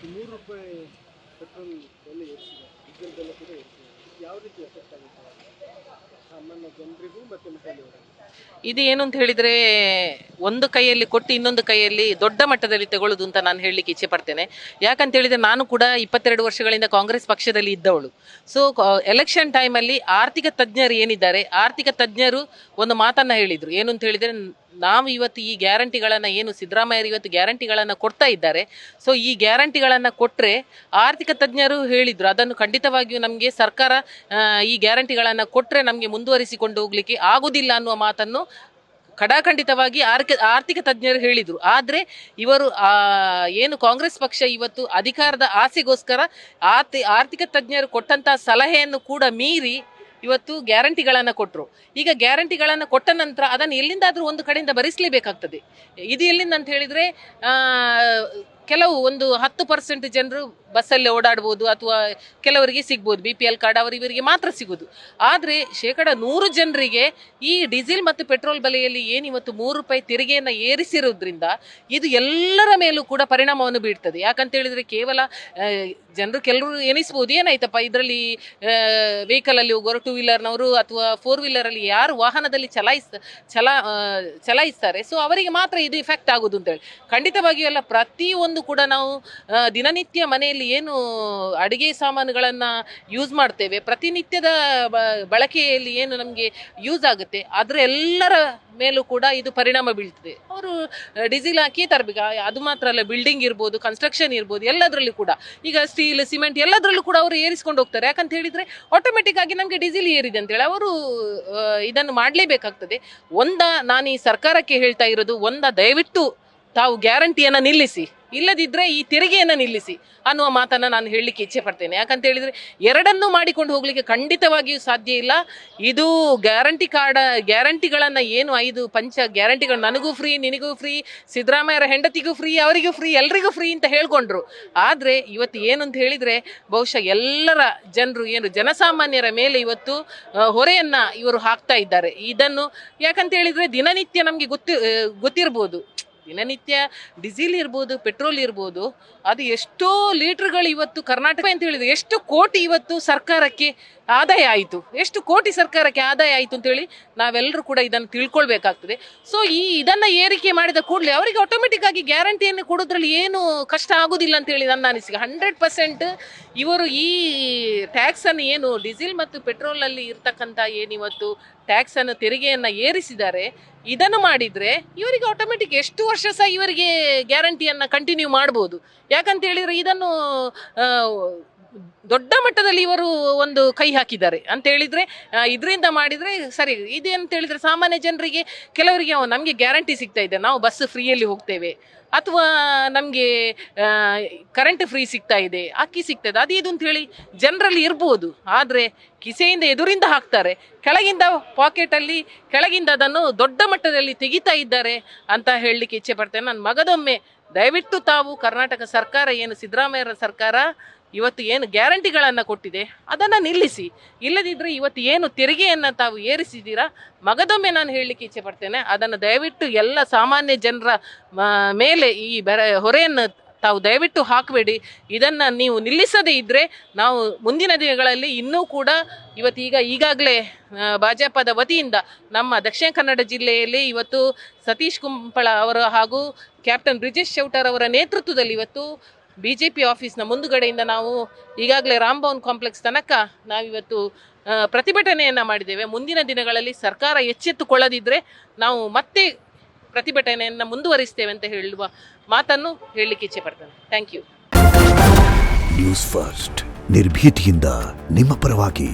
₹100 petrol ಬೆಲೆ ಏರಿಸಿದೆ, diesel ಬೆಲೆ ಕೂಡ ಏರಿಸಿದೆ. ಯಾವ ರೀತಿ ಎಫೆಕ್ಟ್ ಆಗುತ್ತೆ ಸಾಮಾನ್ಯ ಜನರಿಗೂ ಮತ್ತು ಮಹಿಳೆಯರಿಗೆ? ಇದು ಏನು ಅಂತ ಹೇಳಿದ್ರೆ, ಒಂದು ಕೈಯಲ್ಲಿ ಕೊಟ್ಟು ಇನ್ನೊಂದು ಕೈಯಲ್ಲಿ ದೊಡ್ಡ ಮಟ್ಟದಲ್ಲಿ ತಗೊಳ್ಳೋದು ಅಂತ ನಾನು ಹೇಳಲಿಕ್ಕೆ ಇಚ್ಛೆ ಪಡ್ತೇನೆ. ಯಾಕಂತ ಹೇಳಿದ್ರೆ ನಾನು ಕೂಡ 22 ವರ್ಷಗಳಿಂದ ಕಾಂಗ್ರೆಸ್ ಪಕ್ಷದಲ್ಲಿ ಇದ್ದವಳು. ಸೊ ಎಲೆಕ್ಷನ್ ಟೈಮಲ್ಲಿ ಆರ್ಥಿಕ ತಜ್ಞರು ಏನಿದ್ದಾರೆ, ಆರ್ಥಿಕ ತಜ್ಞರು ಒಂದು ಮಾತನ್ನ ಹೇಳಿದ್ರು. ಏನು ಅಂತ ಹೇಳಿದ್ರೆ, ನಾವು ಇವತ್ತು ಈ ಗ್ಯಾರಂಟಿಗಳನ್ನು ಏನು ಸಿದ್ದರಾಮಯ್ಯರು ಇವತ್ತು ಗ್ಯಾರಂಟಿಗಳನ್ನು ಕೊಡ್ತಾ ಇದ್ದಾರೆ, ಸೊ ಈ ಗ್ಯಾರಂಟಿಗಳನ್ನು ಕೊಟ್ಟರೆ ಆರ್ಥಿಕ ತಜ್ಞರು ಹೇಳಿದರು ಅದನ್ನು ಖಂಡಿತವಾಗಿಯೂ ನಮಗೆ ಸರ್ಕಾರ ಈ ಗ್ಯಾರಂಟಿಗಳನ್ನು ಕೊಟ್ಟರೆ ನಮಗೆ ಮುಂದುವರಿಸಿಕೊಂಡು ಹೋಗಲಿಕ್ಕೆ ಆಗುವುದಿಲ್ಲ ಅನ್ನುವ ಮಾತನ್ನು ಖಡಾಖಂಡಿತವಾಗಿ ಆರ್ಥಿಕ ತಜ್ಞರು ಹೇಳಿದರು. ಆದರೆ ಇವರು ಏನು ಕಾಂಗ್ರೆಸ್ ಪಕ್ಷ ಇವತ್ತು ಅಧಿಕಾರದ ಆಸೆಗೋಸ್ಕರ ಆರ್ಥಿಕ ತಜ್ಞರು ಕೊಟ್ಟಂತಹ ಸಲಹೆಯನ್ನು ಕೂಡ ಮೀರಿ ಇವತ್ತು ಗ್ಯಾರಂಟಿಗಳನ್ನು ಕೊಟ್ಟರು. ಈಗ ಗ್ಯಾರಂಟಿಗಳನ್ನು ಕೊಟ್ಟ ನಂತರ ಅದನ್ನು ಎಲ್ಲಿಂದಾದರೂ ಒಂದು ಕಡೆಯಿಂದ ಭರಿಸಲೇಬೇಕಾಗ್ತದೆ. ಇದು ಎಲ್ಲಿಂದ ಅಂತ ಹೇಳಿದರೆ, ಕೆಲವು ಒಂದು 10% ಜನರು ಬಸ್ಸಲ್ಲಿ ಓಡಾಡ್ಬೋದು, ಅಥವಾ ಕೆಲವರಿಗೆ ಸಿಗ್ಬೋದು, BPL ಕಾರ್ಡ್ ಇವರಿಗೆ ಮಾತ್ರ ಸಿಗೋದು. ಆದರೆ 100% ಜನರಿಗೆ ಈ ಡೀಸೆಲ್ ಮತ್ತು ಪೆಟ್ರೋಲ್ ಬೆಲೆಯಲ್ಲಿ ಏನಿವತ್ತು ₹3 ತೆರಿಗೆಯನ್ನು ಏರಿಸಿರೋದ್ರಿಂದ ಇದು ಎಲ್ಲರ ಮೇಲೂ ಕೂಡ ಪರಿಣಾಮವನ್ನು ಬೀಳ್ತದೆ. ಯಾಕಂತ ಹೇಳಿದರೆ, ಕೇವಲ ಕೆಲವರು ಎನಿಸ್ಬೋದು, ಏನಾಯ್ತಪ್ಪ ಇದರಲ್ಲಿ ವೆಹಿಕಲಲ್ಲಿ ಹೋಗೋರು, 2 ವೀಲರ್ನವರು ಅಥವಾ 4 ವೀಲರಲ್ಲಿ ಯಾರು ವಾಹನದಲ್ಲಿ ಚಲಾಯಿಸ್ತಾರೆ, ಸೊ ಅವರಿಗೆ ಮಾತ್ರ ಇದು ಇಫೆಕ್ಟ್ ಆಗೋದು ಅಂತೇಳಿ. ಖಂಡಿತವಾಗಿಯೂ ಅಲ್ಲ. ಪ್ರತಿಯೊಂದು ಕೂಡ ನಾವು ದಿನನಿತ್ಯ ಮನೆಯಲ್ಲಿ ಏನು ಅಡುಗೆ ಸಾಮಾನುಗಳನ್ನು ಯೂಸ್ ಮಾಡ್ತೇವೆ, ಪ್ರತಿನಿತ್ಯದ ಬಳಕೆಯಲ್ಲಿ ಏನು ನಮಗೆ ಯೂಸ್ ಆಗುತ್ತೆ, ಅದರ ಎಲ್ಲರ ಮೇಲೂ ಕೂಡ ಇದು ಪರಿಣಾಮ ಬೀಳ್ತದೆ. ಅವರು ಡೀಸೆಲ್ ಹಾಕಿ ತರಬೇಕು. ಅದು ಮಾತ್ರ ಅಲ್ಲ, ಬಿಲ್ಡಿಂಗ್ ಇರ್ಬೋದು, ಕನ್ಸ್ಟ್ರಕ್ಷನ್ ಇರ್ಬೋದು, ಎಲ್ಲದರಲ್ಲೂ ಕೂಡ ಈಗ ಸ್ಟೀಲ್, ಸಿಮೆಂಟ್ ಎಲ್ಲದರಲ್ಲೂ ಕೂಡ ಅವರು ಏರಿಸ್ಕೊಂಡು ಹೋಗ್ತಾರೆ. ಯಾಕಂತ ಹೇಳಿದರೆ ಆಟೋಮೆಟಿಕ್ ಆಗಿ ನಮಗೆ ಡೀಸೆಲ್ ಏರಿದೆ ಅಂತೇಳಿ ಅವರು ಇದನ್ನು ಮಾಡಲೇಬೇಕಾಗ್ತದೆ. ನಾನು ಈ ಸರ್ಕಾರಕ್ಕೆ ಹೇಳ್ತಾ ಇರೋದು, ದಯವಿಟ್ಟು ತಾವು ಗ್ಯಾರಂಟಿಯನ್ನು ನಿಲ್ಲಿಸಿ, ಇಲ್ಲದಿದ್ದರೆ ಈ ತೆರಿಗೆಯನ್ನು ನಿಲ್ಲಿಸಿ ಅನ್ನುವ ಮಾತನ್ನು ನಾನು ಹೇಳಲಿಕ್ಕೆ ಇಚ್ಛೆ ಪಡ್ತೇನೆ. ಯಾಕಂತ ಹೇಳಿದರೆ, ಎರಡನ್ನೂ ಮಾಡಿಕೊಂಡು ಹೋಗಲಿಕ್ಕೆ ಖಂಡಿತವಾಗಿಯೂ ಸಾಧ್ಯ ಇಲ್ಲ. ಇದು ಗ್ಯಾರಂಟಿಗಳನ್ನು ಏನು 5 ಪಂಚ ಗ್ಯಾರಂಟಿಗಳು, ನನಗೂ ಫ್ರೀ, ನಿನಗೂ ಫ್ರೀ, ಸಿದ್ದರಾಮಯ್ಯರ ಹೆಂಡತಿಗೂ ಫ್ರೀ, ಅವರಿಗೂ ಫ್ರೀ, ಎಲ್ರಿಗೂ ಫ್ರೀ ಅಂತ ಹೇಳ್ಕೊಂಡ್ರು. ಆದರೆ ಇವತ್ತು ಏನು ಅಂತ ಹೇಳಿದರೆ, ಬಹುಶಃ ಎಲ್ಲರ ಜನರು ಏನು ಜನಸಾಮಾನ್ಯರ ಮೇಲೆ ಇವತ್ತು ಹೊರೆಯನ್ನು ಇವರು ಹಾಕ್ತಾ ಇದ್ದಾರೆ. ಇದನ್ನು ಯಾಕಂತ ಹೇಳಿದರೆ, ದಿನನಿತ್ಯ ನಮಗೆ ಗೊತ್ತಿರ್ಬೋದು, ದಿನನಿತ್ಯ ಡೀಸೆಲ್ ಇರ್ಬೋದು, ಪೆಟ್ರೋಲ್ ಇರ್ಬೋದು, ಅದು ಎಷ್ಟೋ ಲೀಟ್ರ್ಗಳು ಇವತ್ತು ಕರ್ನಾಟಕ ಅಂತ ಹೇಳಿದರೆ ಎಷ್ಟು ಕೋಟಿ ಇವತ್ತು ಸರ್ಕಾರಕ್ಕೆ ಆದಾಯ ಆಯಿತು, ಎಷ್ಟು ಕೋಟಿ ಸರ್ಕಾರಕ್ಕೆ ಆದಾಯ ಆಯಿತು ಅಂತೇಳಿ ನಾವೆಲ್ಲರೂ ಕೂಡ ಇದನ್ನು ತಿಳ್ಕೊಳ್ಬೇಕಾಗ್ತದೆ. ಸೊ ಇದನ್ನು ಏರಿಕೆ ಮಾಡಿದ ಕೂಡಲೇ ಅವರಿಗೆ ಆಟೋಮೆಟಿಕ್ ಆಗಿ ಗ್ಯಾರಂಟಿಯನ್ನು ಕೊಡೋದ್ರಲ್ಲಿ ಏನು ಕಷ್ಟ ಆಗೋದಿಲ್ಲ ಅಂತೇಳಿ ನನ್ನ ಅನಿಸಿಕೆ. 100% ಇವರು ಈ ಟ್ಯಾಕ್ಸನ್ನು ಏನು ಡೀಸೆಲ್ ಮತ್ತು ಪೆಟ್ರೋಲಲ್ಲಿ ಇರ್ತಕ್ಕಂಥ ಏನಿವತ್ತು ಟ್ಯಾಕ್ಸನ್ನು ತೆರಿಗೆಯನ್ನು ಏರಿಸಿದ್ದಾರೆ, ಇದನ್ನು ಮಾಡಿದರೆ ಇವರಿಗೆ ಆಟೋಮೆಟಿಕ್ ಎಷ್ಟು ವರ್ಷ ಸಹ ಇವರಿಗೆ ಗ್ಯಾರಂಟಿಯನ್ನು ಕಂಟಿನ್ಯೂ ಮಾಡ್ಬೋದು. ಯಾಕಂತ ಹೇಳಿದರೆ, ಇದನ್ನು ದೊಡ್ಡ ಮಟ್ಟದಲ್ಲಿ ಇವರು ಒಂದು ಕೈ ಹಾಕಿದ್ದಾರೆ ಅಂತ ಹೇಳಿದರೆ, ಇದರಿಂದ ಮಾಡಿದರೆ ಸರಿ. ಇದೆ ಅಂತ ಹೇಳಿದರೆ ಸಾಮಾನ್ಯ ಜನರಿಗೆ, ಕೆಲವರಿಗೆ ನಮಗೆ ಗ್ಯಾರಂಟಿ ಸಿಗ್ತಾ ಇದೆ, ನಾವು ಬಸ್ ಫ್ರೀಯಲ್ಲಿ ಹೋಗ್ತೇವೆ, ಅಥವಾ ನಮಗೆ ಕರೆಂಟ್ ಫ್ರೀ ಸಿಗ್ತಾ ಇದೆ, ಅಕ್ಕಿ ಸಿಗ್ತದೆ, ಅದು ಇದು ಅಂತೇಳಿ ಜನರಲ್ಲಿ ಇರ್ಬೋದು. ಆದರೆ ಕಿಸೆಯಿಂದ ಎದುರಿಂದ ಹಾಕ್ತಾರೆ, ಕೆಳಗಿಂದ ಪಾಕೆಟಲ್ಲಿ ಕೆಳಗಿಂದ ಅದನ್ನು ದೊಡ್ಡ ಮಟ್ಟದಲ್ಲಿ ತೆಗಿತಾ ಇದ್ದಾರೆ ಅಂತ ಹೇಳಲಿಕ್ಕೆ ಇಚ್ಛೆ ಪಡ್ತೇನೆ. ನಾನು ಮಗದೊಮ್ಮೆ ದಯವಿಟ್ಟು ತಾವು ಕರ್ನಾಟಕ ಸರ್ಕಾರ ಏನು ಸಿದ್ದರಾಮಯ್ಯರ ಸರ್ಕಾರ ಇವತ್ತು ಏನು ಗ್ಯಾರಂಟಿಗಳನ್ನು ಕೊಟ್ಟಿದೆ ಅದನ್ನು ನಿಲ್ಲಿಸಿ, ಇಲ್ಲದಿದ್ದರೆ ಇವತ್ತು ಏನು ತೆರಿಗೆಯನ್ನು ತಾವು ಏರಿಸಿದ್ದೀರಾ, ಮಗದೊಮ್ಮೆ ನಾನು ಹೇಳಲಿಕ್ಕೆ ಇಚ್ಛೆ ಪಡ್ತೇನೆ, ಅದನ್ನು ದಯವಿಟ್ಟು ಎಲ್ಲ ಸಾಮಾನ್ಯ ಜನರ ಮೇಲೆ ಈ ಹೊರೆಯನ್ನು ತಾವು ದಯವಿಟ್ಟು ಹಾಕಬೇಡಿ. ಇದನ್ನು ನೀವು ನಿಲ್ಲಿಸದೇ ಇದ್ದರೆ ನಾವು ಮುಂದಿನ ದಿನಗಳಲ್ಲಿ ಇನ್ನೂ ಕೂಡ ಈಗಾಗಲೇ ಭಾಜಪದ ವತಿಯಿಂದ ನಮ್ಮ ದಕ್ಷಿಣ ಕನ್ನಡ ಜಿಲ್ಲೆಯಲ್ಲಿ ಇವತ್ತು ಸತೀಶ್ ಕುಂಪಳ ಅವರ ಹಾಗೂ ಕ್ಯಾಪ್ಟನ್ ಬ್ರಿಜೇಶ್ ಚೌಟರ್ ಅವರ ನೇತೃತ್ವದಲ್ಲಿ ಇವತ್ತು BJP ಆಫೀಸ್ನ ಮುಂದುಗಡೆಯಿಂದ ನಾವು ಈಗಾಗಲೇ ರಾಮ್ಭವನ್ ಕಾಂಪ್ಲೆಕ್ಸ್ ತನಕ ನಾವಿವತ್ತು ಪ್ರತಿಭಟನೆಯನ್ನು ಮಾಡಿದ್ದೇವೆ. ಮುಂದಿನ ದಿನಗಳಲ್ಲಿ ಸರ್ಕಾರ ಎಚ್ಚೆತ್ತುಕೊಳ್ಳದಿದ್ದರೆ ನಾವು ಮತ್ತೆ ಪ್ರತಿಭಟನೆಯನ್ನು ಮುಂದುವರಿಸ್ತೇವೆ ಅಂತ ಹೇಳುವ ಮಾತನ್ನು ಹೇಳಲಿಕ್ಕೆ ಇಚ್ಛೆ ಪಡ್ತೇನೆ. Thank you. ನ್ಯೂಸ್ ಫಸ್ಟ್, ನಿರ್ಭೀತಿಯಿಂದ ನಿಮ್ಮ ಪರವಾಗಿ.